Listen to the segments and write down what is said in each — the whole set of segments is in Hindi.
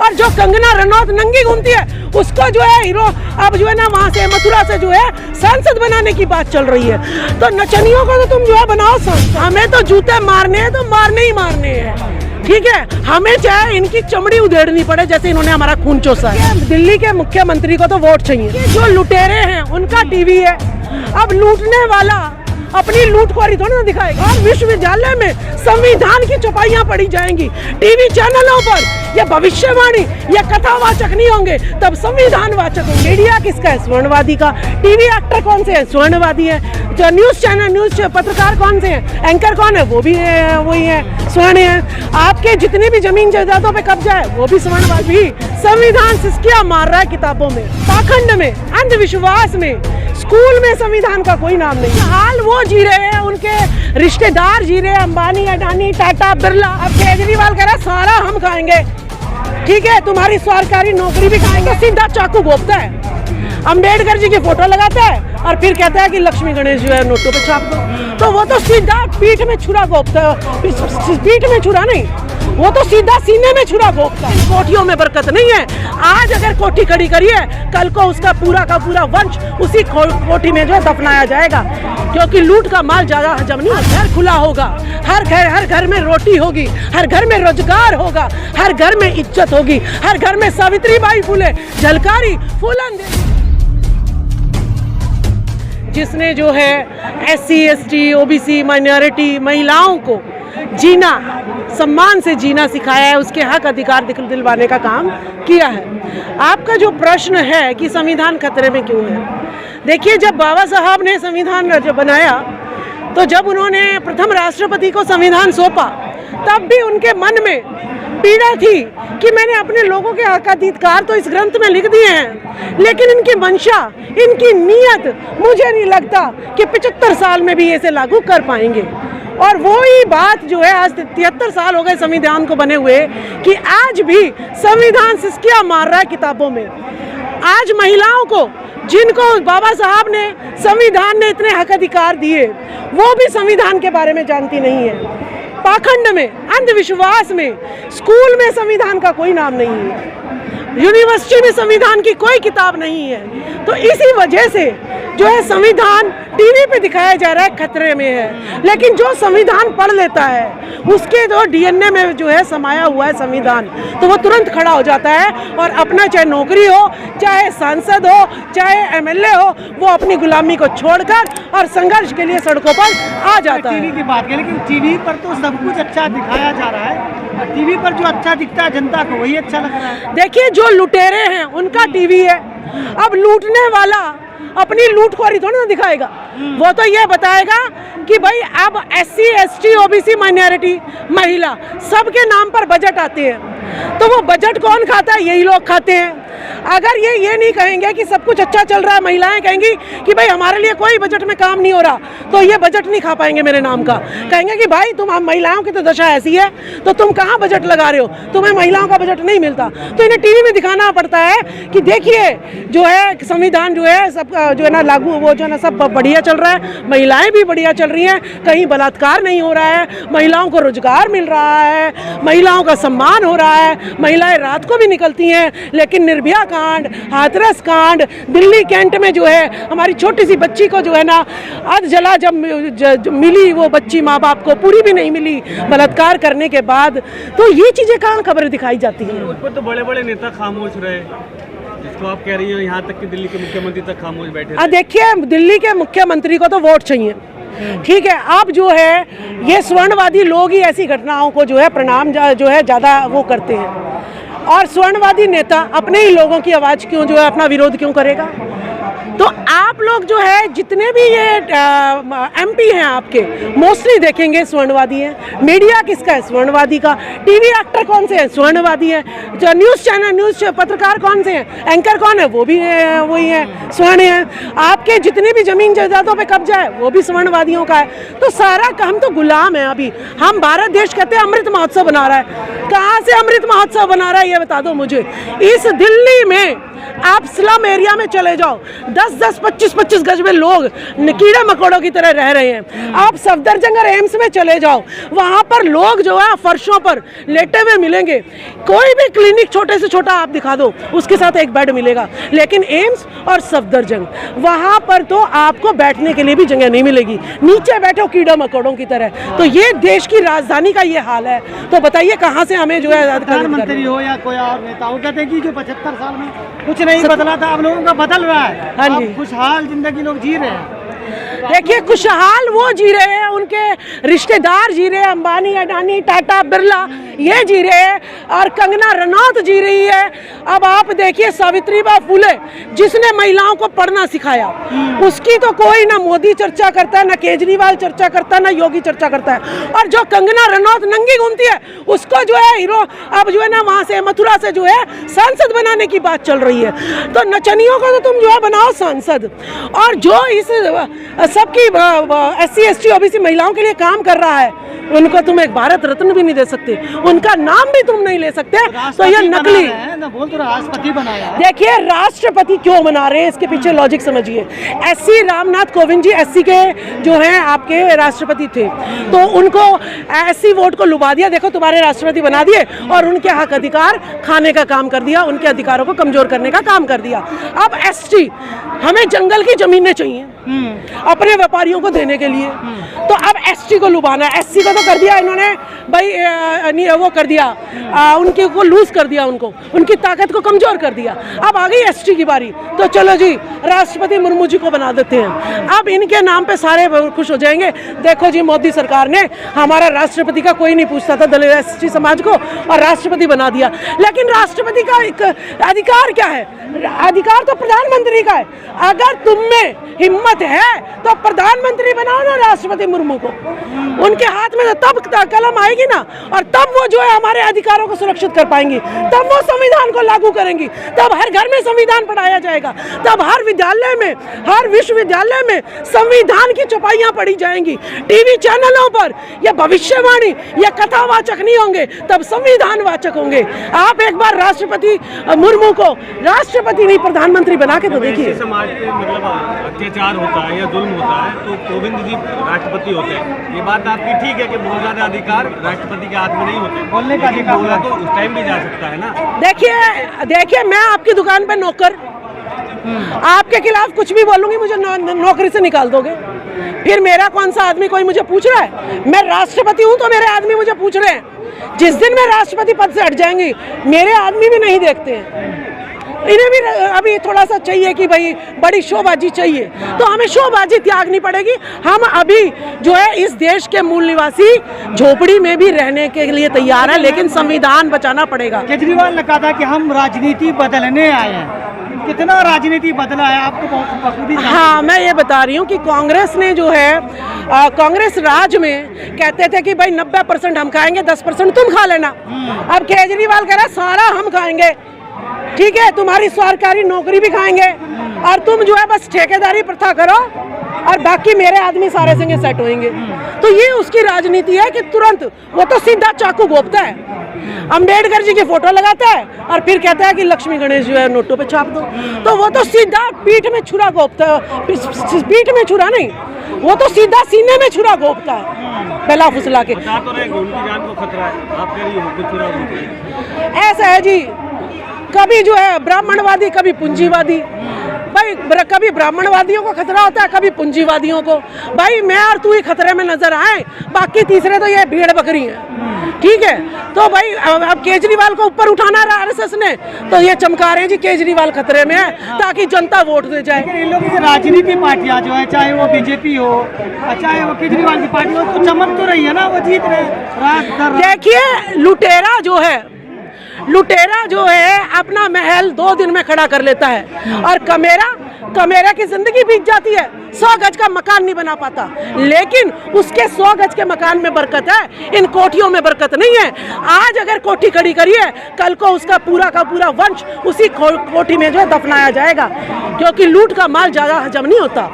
और जो कंगना रनौत नंगी घूमती है उसको जो है हीरो अब जो है ना वहाँ से मथुरा से जो है सांसद बनाने की बात चल रही है। तो नचनियों को तो तुम जो है बनाओ सांसद, हमें तो जूते मारने हैं तो मारने ही मारने हैं, ठीक है। हमें चाहे इनकी चमड़ी उधेड़नी पड़े जैसे इन्होंने हमारा खून चूसा है। दिल्ली के मुख्यमंत्री को तो वोट चाहिए। जो लुटेरे हैं उनका टीवी है, अब लूटने वाला अपनी लूटखोरी थोड़ी ना दिखाएगा। और विश्वविद्यालय में संविधान की चौपाइयां पढ़ी जाएंगी, टीवी चैनलों पर ये भविष्यवाणी या कथावाचक नहीं होंगे तब संविधान वाचक होंगे। मीडिया किसका है? स्वर्णवादी का। टीवी एक्टर कौन से हैं? स्वर्णवादी है। जो न्यूज चैनल न्यूज पत्रकार कौन से हैं? एंकर कौन है? वो भी वही है, स्वर्ण है। आपके जितनी भी जमीन जायदादों पे कब्जा है वो भी स्वर्णवादी। संविधान सिसकियां मार रहा है किताबों में, पाखंड में, अंधविश्वास में। स्कूल में संविधान का कोई नाम नहीं। हाल वो जी रहे हैं, उनके रिश्तेदार जी रहे हैं, अंबानी, अडानी, टाटा, बिरला। अब केजरीवाल कह रहा है सारा हम खाएंगे, ठीक है, तुम्हारी सरकारी नौकरी भी खाएंगे। सीधा चाकू घोपता है, अंबेडकर जी की फोटो लगाता है और फिर कहता है कि लक्ष्मी गणेश जो है नोटों पे छाप दो। तो वो तो सीधा पीठ में छुरा घोपता है, पीठ में छुरा नहीं, वो तो सीधा सीने में छुरा घोपता है। कोठियों में बरकत नहीं है। आज अगर कोठी खड़ी करी है, कल को उसका पूरा का पूरा वंश उसी कोठी में जो है दफनाया जाएगा, क्योंकि लूट का माल ज्यादा हजम नहीं। घर खुला होगा, हर घर में रोटी होगी, हर घर में रोजगार होगा, हर घर में इज्जत होगी, हर घर में सावित्रीबाई फुले झलकारी फूलन जिसने जो है SC ST OBC माइनॉरिटी महिलाओं को जीना, सम्मान से जीना सिखाया है, उसके हक अधिकार दिलवाने का काम किया है। आपका जो प्रश्न है कि संविधान खतरे में क्यों है, देखिए जब बाबा साहब ने संविधान जब बनाया तो जब उन्होंने प्रथम राष्ट्रपति को संविधान सौंपा तब भी उनके मन में पीड़ा थी कि मैंने अपने लोगों के हक अधिकार तो इस ग्रंथ में लिख दिए हैं, लेकिन इनकी मंशा, इनकी नीयत मुझे नहीं लगता कि 75 साल में भी इसे लागू कर पाएंगे। और वो ही बात जो है आज 73 साल हो गए संविधान को बने हुए कि आज भी संविधान सिसकियां मार रहा है किताबों में। आज महिलाओं को, जिनको बाबा साहब ने संविधान ने इतने हक अधिकार दिए, वो भी संविधान के बारे में जानती नहीं है। पाखंड में, अंधविश्वास में, स्कूल में संविधान का कोई नाम नहीं है, यूनिवर्सिटी में संविधान की कोई किताब नहीं है। तो इसी वजह से जो है संविधान टीवी पे दिखाया जा रहा है खतरे में है, लेकिन जो संविधान पढ़ लेता है उसके जो DNA में जो है समाया हुआ है संविधान, तो वो तुरंत खड़ा हो जाता है और अपना चाहे नौकरी हो, चाहे सांसद हो, चाहे MLA हो, वो अपनी गुलामी को छोड़कर और संघर्ष के लिए सड़कों पर आ जाता है। टीवी की बात है, लेकिन टीवी पर तो सब कुछ अच्छा दिखाया जा रहा है, टीवी पर जो अच्छा दिखता है जनता को वही अच्छा लग रहा है। देखिए जो लुटेरे हैं उनका टीवी है, अब लूटने वाला अपनी लूटखोरी थोड़ी ना दिखाएगा, वो तो ये बताएगा कि भाई अब SC ST OBC माइनॉरिटी महिला सबके नाम पर बजट आते हैं, तो वो बजट कौन खाता है? यही लोग खाते हैं। अगर ये नहीं कहेंगे कि सब कुछ अच्छा चल रहा है, महिलाएं कहेंगी कि भाई हमारे लिए कोई बजट में काम नहीं हो रहा, तो ये बजट नहीं खा पाएंगे मेरे नाम का। कहेंगे कि भाई तुम महिलाओं की तो दशा ऐसी है तो तुम कहाँ बजट लगा रहे हो, तुम्हें महिलाओं का बजट नहीं मिलता। तो इन्हें टीवी में दिखाना पड़ता है कि देखिए जो है संविधान जो है सब जो है ना लागू, वो जो है ना सब बढ़िया चल रहा है, महिलाएं भी बढ़िया चल रही हैं, कहीं बलात्कार नहीं हो रहा है, महिलाओं को रोजगार मिल रहा है, महिलाओं का सम्मान हो रहा है, महिलाएं रात को भी निकलती हैं। लेकिन निर्भया कांड, हाथरस कांड, दिल्ली कैंट में जो है हमारी छोटी सी बच्ची को जो है ना अध जला जब मिली वो बच्ची माँ बाप को पूरी भी नहीं मिली बलात्कार करने के बाद, तो ये चीजें कहाँ खबरें दिखाई जाती हैं? उस पर तो बड़े बड़े नेता खामोश रहे, जिसको आप कह रही हैं यहाँ तक कि दिल्ली के मुख्यमंत्री तक खामोश बैठे। देखिए दिल्ली के मुख्यमंत्री को तो वोट चाहिए, ठीक है। अब जो है ये स्वर्णवादी लोग ही ऐसी घटनाओं को जो है प्रणाम जो है ज़्यादा वो करते हैं, और स्वर्णवादी नेता अपने ही लोगों की आवाज़ क्यों जो है अपना विरोध क्यों करेगा? तो आप लोग जो है जितने भी ये MP हैं आपके मोस्टली देखेंगे स्वर्णवादी हैं। मीडिया किसका है? स्वर्णवादी का। टीवी एक्टर कौन से हैं? स्वर्णवादी हैं। जो न्यूज़ चैनल न्यूज़ पत्रकार कौन से हैं? एंकर कौन है? वो भी वही हैं, स्वर्ण हैं। आपके जितनी भी जमीन जायदादों पे कब्जा है वो भी स्वर्णवादियों का है। तो सारा हम तो गुलाम है। अभी हम भारत देश कहते हैं अमृत महोत्सव बना रहा है, कहाँ से अमृत महोत्सव बना रहा है ये बता दो मुझे। इस दिल्ली में आप स्लम एरिया में चले जाओ, 10-10, 25-25 गज में लोग कीड़े मकोड़ों की तरह रह रहे हैं। आप सफदरजंग और एम्स में चले जाओ, वहाँ पर लोग जो है फर्शों पर लेटे हुए मिलेंगे। कोई भी क्लिनिक छोटे से छोटा आप दिखा दो, उसके साथ एक बेड मिलेगा। लेकिन एम्स और सफदरजंग, वहाँ पर तो आपको बैठने के लिए भी जगह नहीं मिलेगी, नीचे बैठो कीड़ा मकोड़ों की तरह। तो ये देश की राजधानी का ये हाल है। तो बताइए कहाँ से हमें जो है प्रधानमंत्री हो या कोई और नेता हो, कहते हैं कि जो 75 साल में कुछ नहीं बदला था, अब लोगों का बदल रहा है। हाँ जी, खुशहाल जिंदगी लोग जी रहे हैं। देखिए खुशहाल वो जी रहे हैं, उनके रिश्तेदार जी रहे हैं, अंबानी, अडानी, टाटा, बिरला, ये जी रहे हैं, और कंगना रनौत जी रही है। अब आप देखिए सावित्रीबाई फुले, जिसने महिलाओं को पढ़ना सिखाया, उसकी तो कोई ना मोदी चर्चा करता है, ना केजरीवाल चर्चा करता है, ना योगी चर्चा करता है। और जो कंगना रनौत नंगी घूमती है, उसको जो है हीरो, अब जो है ना वहाँ से मथुरा से जो है सांसद बनाने की बात चल रही है। तो नचनियों को तो तुम जो है बनाओ सांसद, और जो इस सबकी SC ST OBC महिलाओं के लिए काम कर रहा है, उनको तुम एक भारत रत्न भी नहीं दे सकते, उनका नाम भी तुम नहीं ले सकते। तो ये नकली बोल तो राष्ट्रपति बनाया। देखिए राष्ट्रपति क्यों बना रहे हैं, इसके पीछे लॉजिक समझिए। SC रामनाथ कोविंद जी SC के जो हैं आपके राष्ट्रपति थे, तो उनको SC वोट को लुभा दिया, देखो तुम्हारे राष्ट्रपति बना दिए, और उनके हक अधिकार खाने का काम कर दिया, उनके अधिकारों को कमजोर करने का काम कर दिया। अब ST, हमें जंगल की जमीनें चाहिए अपने व्यापारियों को देने के लिए, तो अब ST को लुभाना है। SC को तो कर दिया इन्होंने भाई, वो कर दिया, उनके को लूज कर दिया, उनको उनकी ताकत को कमजोर कर दिया। अब आ गई ST की बारी, तो चलो जी राष्ट्रपति मुर्मू जी को बना देते हैं। अब इनके नाम पे सारे खुश हो जाएंगे। देखो जी मोदी सरकार ने हमारा राष्ट्रपति का कोई नहीं पूछता था दलित ST समाज को, और राष्ट्रपति बना दिया। लेकिन राष्ट्रपति का एक अधिकार क्या है? अधिकार तो प्रधानमंत्री का है। अगर तुम में हिम्मत है तो प्रधानमंत्री बनाओ ना राष्ट्रपति मुर्मू को, उनके हाथ में तब कलम आएगी ना, और तब वो जो है हमारे अधिकारों को सुरक्षित कर पाएंगी, तब वो संविधान को लागू करेंगी, तब हर घर में संविधान पढ़ाया जाएगा, तब हर विद्यालय में, हर विश्वविद्यालय में संविधान की चौपाइयां पढ़ी जाएंगी। टीवी चैनलों पर ये भविष्यवाणी, ये कथावाचक नहीं होंगे, तब संविधान वाचक होंगे। आप एक बार राष्ट्रपति मुर्मू को राष्ट्रपति नहीं प्रधानमंत्री बना के तो देखिए। समाज पे मतलब अत्याचार होता है या जुल्म होता है तो कोविंद जी राष्ट्रपति होते हैं, ये बात आपकी ठीक है कि बहुत ज्यादा अधिकार राष्ट्रपति के हाथ में नहीं होते, बोलने का अधिकार बोला तो उस टाइम भी जा सकता है ना। देखिए मैं आपकी दुकान पे नौकर, आपके खिलाफ कुछ भी बोलूंगी, मुझे नौकरी से निकाल दोगे। फिर मेरा कौन सा आदमी कोई मुझे पूछ रहा है? मैं राष्ट्रपति हूं तो मेरे आदमी मुझे पूछ रहे हैं। जिस दिन मैं राष्ट्रपति पद से हट जाएंगी, मेरे आदमी भी नहीं देखते हैं। इन्हें भी अभी थोड़ा सा चाहिए कि भाई बड़ी शोबाजी चाहिए, तो हमें शोबाजी त्यागनी पड़ेगी। हम अभी जो है इस देश के मूल निवासी झोपड़ी में भी रहने के लिए तैयार है, लेकिन संविधान बचाना पड़ेगा। केजरीवाल ने कहा था कि हम राजनीति बदलने आए हैं। कितना राजनीति बदला है आपको बहुत बखूबी? हाँ, मैं ये बता रही हूँ कि कांग्रेस ने जो है कांग्रेस राज में कहते थे कि भाई 90% हम खाएंगे, 10% तुम खा लेना। अब केजरीवाल कह रहा है सारा हम खाएंगे, ठीक है, तुम्हारी सरकारी नौकरी भी खाएंगे, और तुम जो है बस ठेकेदारी प्रथा करो, और बाकी मेरे आदमी सारे संगे सेट होंगे। तो ये उसकी राजनीति है कि तुरंत वो तो सीधा चाकू घोपता है, अंबेडकर जी की फोटो लगाता है, और फिर कहता है कि लक्ष्मी गणेश जो है नोटों पे छाप दो। तो वो तो सीधा पीठ में छुरा घोपता है, पीठ में छुरा नहीं, वो तो सीधा सीने में छुरा घोपता है, पहला फुसला के। बता तो रहे उनकी जान को खतरा है, आप कह रही हो छुरा घोप रही है। ऐसा है जी, कभी जो है ब्राह्मणवादी, कभी पूंजीवादी। भाई कभी ब्राह्मणवादियों को खतरा होता है, कभी पूंजीवादियों को। भाई मैं और तू ही खतरे में नजर आए, बाकी तीसरे तो ये भेड़ बकरी हैं, ठीक है। तो भाई अब केजरीवाल को ऊपर उठाना रहा RSS ने, तो ये चमका रहे हैं जी केजरीवाल खतरे में है, ताकि जनता वोट दे जाए। इन लोगों की राजनीति पार्टियां जो है, चाहे वो बीजेपी हो, चाहे वो केजरीवाल की पार्टी हो, तो चमक तो रही है ना, वो जीत रहे। देखिए लुटेरा जो है अपना महल 2 दिन में खड़ा कर लेता है, और कमेरा की जिंदगी बीत जाती है, 100 गज का मकान नहीं बना पाता। लेकिन उसके 100 गज के मकान में बरकत है, इन कोठियों में बरकत नहीं है। आज अगर कोठी खड़ी करी है, कल को उसका पूरा का पूरा वंश उसी कोठी में जो है दफनाया जाएगा, क्योंकि लूट का माल ज्यादा हजम नहीं होता।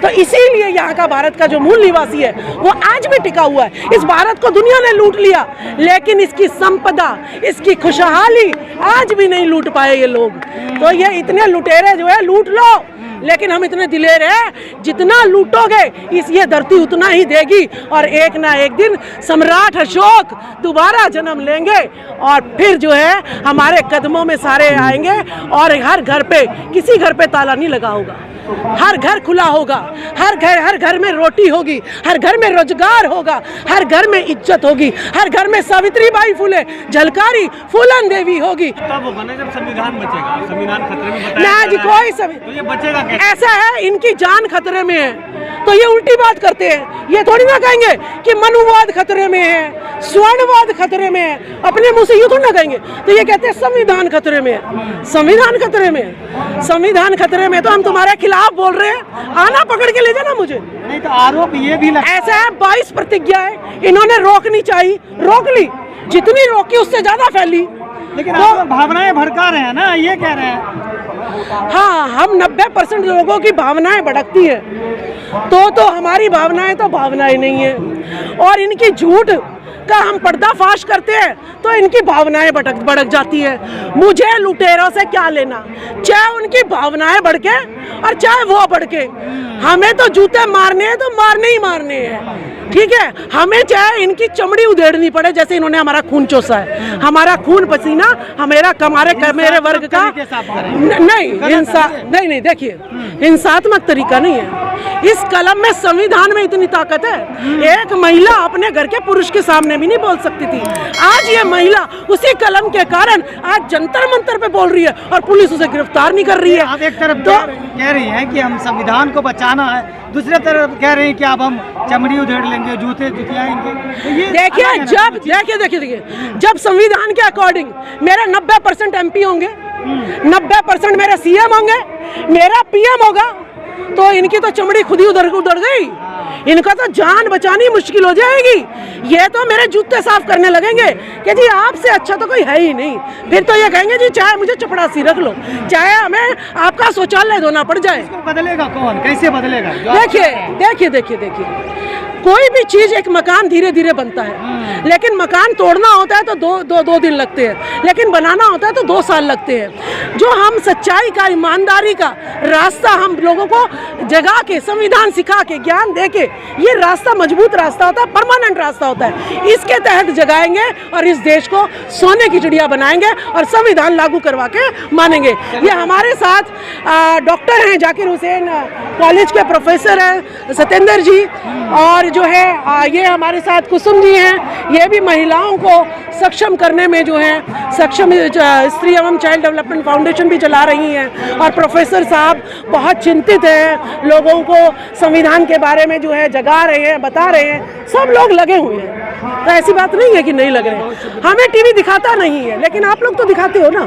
तो इसीलिए यहाँ का भारत का जो मूल निवासी है वो आज भी टिका हुआ है। इस भारत को दुनिया ने लूट लिया, लेकिन इसकी संपदा, इसकी खुशहाली आज भी नहीं लूट पाए ये लोग। तो ये इतने लुटेरे जो है लूट लो, लेकिन हम इतने दिलेर हैं, जितना लूटोगे ये धरती उतना ही देगी, और एक ना एक दिन सम्राट अशोक दोबारा जन्म लेंगे और फिर जो है हमारे कदमों में सारे आएंगे, और हर घर पे, किसी घर पे ताला नहीं लगा होगा, हर घर खुला होगा, हर घर में रोटी होगी, हर घर में रोजगार होगा, हर घर में इज्जत होगी, हर घर में सावित्रीबाई फुले, झलकारी, फूलन देवी होगी। तब होगा ना जब संविधान बचेगा। संविधान खतरे में बताया ना जी, कोई तो ये बचेगा कैसे? ऐसा है, इनकी जान खतरे में है तो ये उल्टी बात करते हैं। ये थोड़ी ना कहेंगे कि मनुवाद खतरे में है, स्वर्णवाद खतरे में है, अपने मुंह से यूं थोड़ी ना कहेंगे। तो ये कहते हैं संविधान खतरे में है। संविधान खतरे में, संविधान खतरे में तो हम तुम्हारे खिलाफ बोल रहे हैं, आना पकड़ के ले जाना मुझे। नहीं तो आरोप ये भी लगता ऐसा है, 22 प्रतिज्ञाएं इन्होंने रोकनी चाहिए, रोक ली, जितनी रोकी उससे ज्यादा फैली। लेकिन आप लोग भावनाएं भड़का रहे हैं ना, ये कह रहे हैं। हाँ, हम 90% लोगों की भावनाएं भड़कती है, तो हमारी भावनाएं तो भावनाएं नहीं है, और इनकी झूठ का हम पर्दाफाश करते हैं तो इनकी भावनाएं भड़क जाती है। मुझे लुटेरों से क्या लेना, चाहे उनकी भावनाएं भड़के और चाहे वो भड़के, हमें तो जूते मारने हैं तो मारने ही मारने हैं, ठीक है। हमें चाहे इनकी चमड़ी उधेड़नी पड़े, जैसे इन्होंने हमारा खून चूसा है, हमारा खून पसीना, मेरे वर्ग का नहीं, देखिए, हिंसात्मक तरीका नहीं है। इस कलम में, संविधान में इतनी ताकत है, एक महिला अपने घर के पुरुष के सामने भी नहीं बोल सकती थी। आज ये महिला उसी कलम के कारण आज जंतर मंतर पे बोल रही है और पुलिस उसे गिरफ्तार नहीं कर रही है। आप एक तरफ तो कह रही हैं कि हम संविधान को बचाना है, दूसरे तरफ कह रहे हैं कि अब हम चमड़ी उधेड़ लेंगे, जूते जुतियाएंगे। देखिए, जब संविधान के अकॉर्डिंग मेरे 90% MP होंगे, 90% मेरे CM होंगे, मेरा PM होगा, तो इनकी तो चमड़ी खुद ही उधड़ गई, इनका तो जान बचानी मुश्किल हो जाएगी। ये तो मेरे जूते साफ करने लगेंगे कि जी आपसे अच्छा तो कोई है ही नहीं। फिर तो ये कहेंगे जी चाहे मुझे चपड़ासी रख लो, चाहे हमें आपका शौचालय धोना पड़ जाए। इसको बदलेगा कौन, कैसे बदलेगा? देखिए, कोई भी चीज, एक मकान धीरे धीरे बनता है, लेकिन मकान तोड़ना होता है तो दो दिन लगते हैं, लेकिन बनाना होता है तो 2 साल लगते हैं। जो हम सच्चाई का, ईमानदारी का रास्ता हम लोगों को जगा के, संविधान सिखा के, ज्ञान दे के, ये रास्ता मजबूत रास्ता होता है, परमानेंट रास्ता होता है। इसके तहत जगाएंगे और इस देश को सोने की चिड़िया बनाएंगे और संविधान लागू करवा के मानेंगे। ये हमारे साथ डॉक्टर हैं, जाकिर हुसैन कॉलेज के प्रोफेसर हैं, सत्येंद्र जी, और जो है ये हमारे साथ कुसुम जी हैं, ये भी महिलाओं को सक्षम करने में जो है सक्षम स्त्री एवं चाइल्ड डेवलपमेंट फाउंडेशन भी चला रही हैं, और प्रोफेसर साहब बहुत चिंतित हैं, लोगों को संविधान के बारे में जो है जगा रहे हैं, बता रहे हैं, सब लोग लगे हुए हैं। तो ऐसी बात नहीं है कि नहीं लग रहे हैं, हमें TV दिखाता नहीं है, लेकिन आप लोग तो दिखाते हो ना।